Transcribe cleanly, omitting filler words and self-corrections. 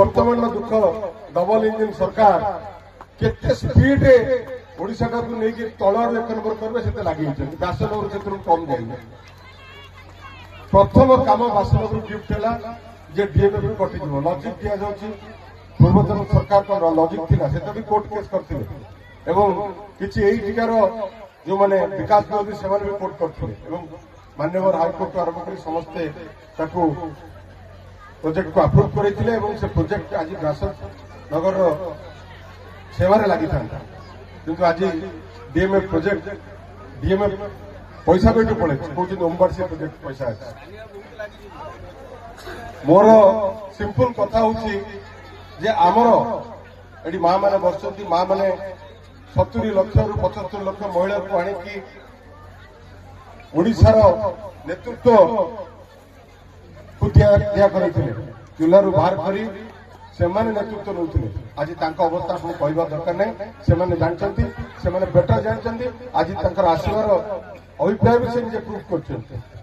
वर्तमान दुख double engine सरकार केते स्पीड रे ओडिशा को लेकिन तलर एक नंबर करबे से लगी व्यासनगर से कम जाए प्रथम काम व्यासनगर गिफ्ट है जे डीएमएफ कटि लजिक दि जाउछि पूर्वतन सरकार को लजिक थिला से भी कोर्ट केस करथिले एवं किछि एई टिकार जो माने विकास विरोधी से भी कोर्ट करथिले एवं माननीय हाईकोर्ट आरंभ कर समस्ते ताकू प्रोजेक्ट को अप्रूव करथिले एवं से प्रोजेक्ट आज व्यासनगर सेवारे लगी था किंतु आज डीएमएफ प्रोजेक्ट डीएमएफ पैसा बैठे पड़े कहते ओमबारसी प्रोजेक्ट पैसा अच्छे मोर सिंपल कथा हूँ जे आमर ये माँ मैंने बसती माँ मैंने 70 लक्ष रु 75 लक्ष महिला को आणिकी ओडिशार नेतृत्व को दिया करते चूल्हा बाहर करी से नेतृत्व नौते आज अवस्था आपको कहवा दरकार नहीं से जानते से बेटर जानते आज आसवर अभिप्राय भी से प्रूफ कर